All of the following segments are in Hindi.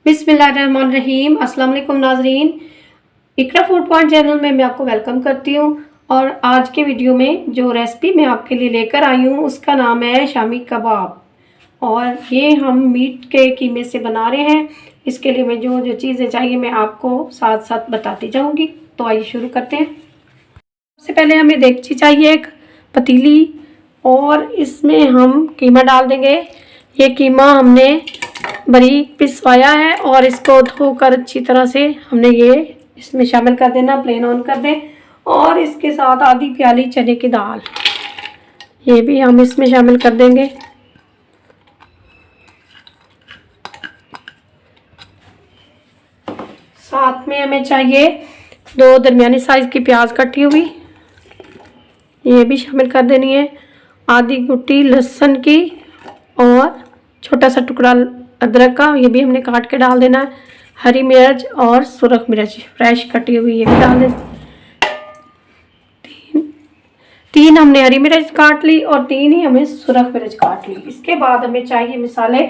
बिस्मिल्लाहिर्रहमानिर्रहीम। अस्सलाम वालेकुम नाजरीन, इकरा फूड पॉइंट चैनल में मैं आपको वेलकम करती हूँ। और आज के वीडियो में जो रेसिपी मैं आपके लिए लेकर आई हूँ उसका नाम है शामी कबाब। और ये हम मीट के कीमे से बना रहे हैं। इसके लिए मैं जो जो चीज़ें चाहिए मैं आपको साथ साथ बताती जाऊँगी। तो आइए शुरू करते हैं। सबसे पहले हमें देगची चाहिए, एक पतीली, और इसमें हम कीमा डाल देंगे। ये कीमा हमने बारीक पिसवाया है और इसको धोकर अच्छी तरह से हमने ये इसमें शामिल कर देना। प्लेन ऑन कर दें। और इसके साथ आधी प्याली चने की दाल, ये भी हम इसमें शामिल कर देंगे। साथ में हमें चाहिए 2 दरमियानी साइज की प्याज कटी हुई, ये भी शामिल कर देनी है। आधी गुट्टी लहसुन की और छोटा सा टुकड़ा अदरक का, ये भी हमने काट के डाल देना है। हरी मिर्च और सुरख मिर्च फ्रेश कटी हुई, ये भी डाल दें। तीन हमने हरी मिर्च काट ली और 3 ही हमें सुरख मिर्च काट ली। इसके बाद हमें चाहिए मसाले।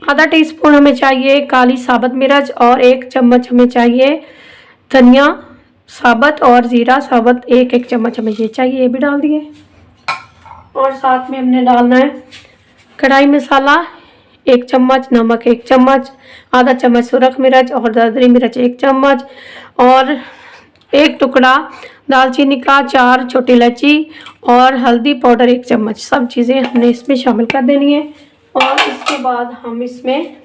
आधा टीस्पून हमें चाहिए काली साबुत मिर्च और 1 चम्मच हमें चाहिए धनिया साबुत और ज़ीरा साबुत 1 चम्मच हमें ये चाहिए, ये भी डाल दिए। और साथ में हमने डालना है कढ़ाई मसाला 1 चम्मच, नमक 1 चम्मच, आधा चम्मच सुरख मिर्च और दरदरी मिर्च 1 चम्मच, और 1 टुकड़ा दालचीनी का, 4 छोटी इलायची और हल्दी पाउडर 1 चम्मच। सब चीज़ें हमने इसमें शामिल कर देनी है। और इसके बाद हम इसमें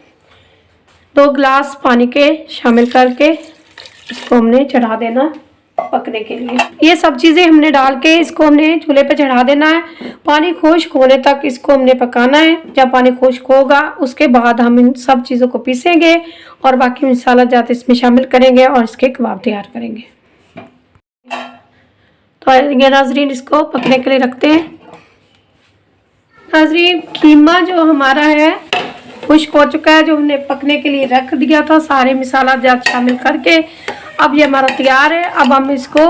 2 गिलास पानी के शामिल करके इसको हमने चढ़ा देना पकने के लिए। ये सब चीज़ें हमने डाल के इसको हमने चूल्हे पे चढ़ा देना है। पानी खुश्क होने तक इसको हमने पकाना है। जब पानी खुश्क होगा उसके बाद हम इन सब चीज़ों को पीसेंगे और बाकी मसाला जाते इसमें शामिल करेंगे और इसके कबाब तैयार करेंगे। तो ये नाजरीन इसको पकने के लिए रखते हैं। नाजरीन कीमा जो हमारा है खुश्क हो चुका है, जो हमने पकने के लिए रख दिया था सारे मसाला जात शामिल करके। अब ये हमारा तैयार है। अब हम इसको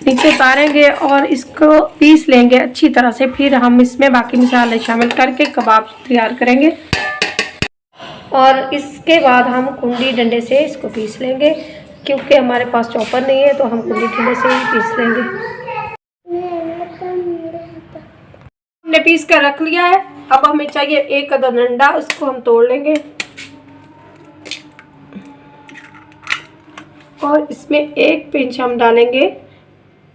नीचे उतारेंगे और इसको पीस लेंगे अच्छी तरह से। फिर हम इसमें बाकी मसाले शामिल करके कबाब तैयार करेंगे। और इसके बाद हम कुंडी डंडे से इसको पीस लेंगे, क्योंकि हमारे पास चॉपर नहीं है तो हम कुंडी डंडे से ही पीस लेंगे। हमने पीस कर रख लिया है। अब हमें चाहिए 1 अदद अंडा, उसको हम तोड़ लेंगे और इसमें 1 पिंच हम डालेंगे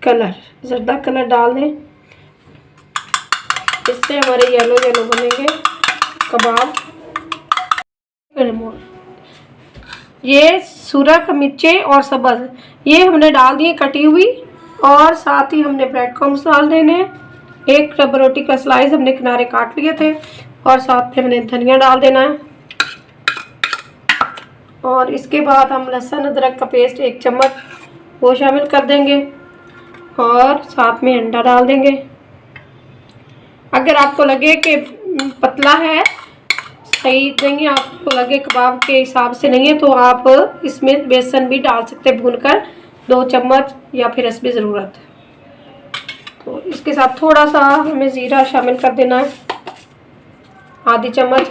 कलर, जर्दा कलर डाल दें। इससे हमारे येलो येलो बनेंगे कबाब। ये सुरख मिर्चें और सब्ज़ ये हमने डाल दिए कटी हुई, और साथ ही हमने ब्रेड क्रम्स डाल देने। 1 रबर रोटी का स्लाइस हमने किनारे काट लिए थे, और साथ में हमने धनिया डाल देना है। और इसके बाद हम लहसुन अदरक का पेस्ट 1 चम्मच वो शामिल कर देंगे, और साथ में अंडा डाल देंगे। अगर आपको लगे कि पतला है, सही देंगे, आपको लगे कबाब के हिसाब से नहीं है, तो आप इसमें बेसन भी डाल सकते हैं भूनकर 2 चम्मच, या फिर इसमें ज़रूरत है तो इसके साथ थोड़ा सा हमें ज़ीरा शामिल कर देना है, आधी चम्मच,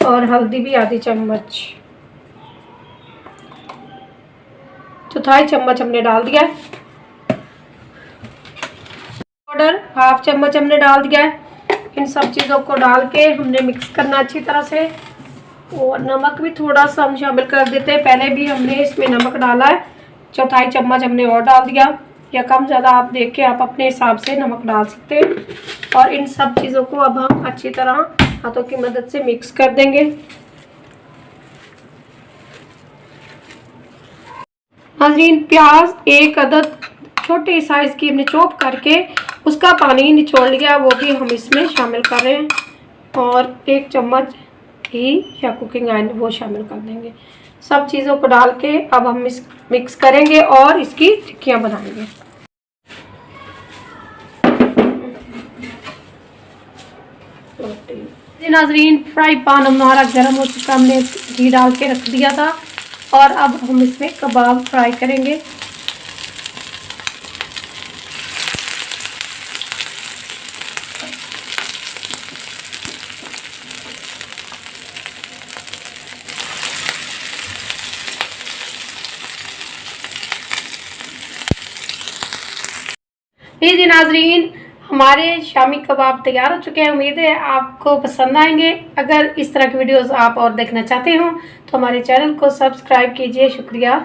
और हल्दी भी आधी चम्मच, चौथाई चम्मच हमने डाल दिया है। पाउडर 1/2 चम्मच हमने डाल दिया है। इन सब चीज़ों को डाल के हमने मिक्स करना अच्छी तरह से। और नमक भी थोड़ा सा हम शामिल कर देते हैं, पहले भी हमने इसमें नमक डाला है, चौथाई चम्मच हमने और डाल दिया, या कम ज़्यादा आप देख के आप अपने हिसाब से नमक डाल सकते हैं। और इन सब चीज़ों को अब हम अच्छी तरह हाथों की मदद से मिक्स कर देंगे। नाज़रीन प्याज 1 अदद छोटे साइज़ की हमने चॉप करके उसका पानी निचोड़ लिया, वो भी हम इसमें शामिल कर रहे हैं। और 1 चम्मच घी या कुकिंग ऑयल वो शामिल कर देंगे। सब चीज़ों को डाल के अब हम मिक्स करेंगे और इसकी टिक्कियाँ बनाएंगे। नाजरीन फ्राई पैन हमारा गर्म हो चुका, हमने घी डाल के रख दिया था, और अब हम इसमें कबाब फ्राई करेंगे। लीजिए नाजरीन, हमारे शामी कबाब तैयार हो चुके हैं। उम्मीद है आपको पसंद आएंगे। अगर इस तरह की वीडियोस आप और देखना चाहते हो तो हमारे चैनल को सब्सक्राइब कीजिए। शुक्रिया।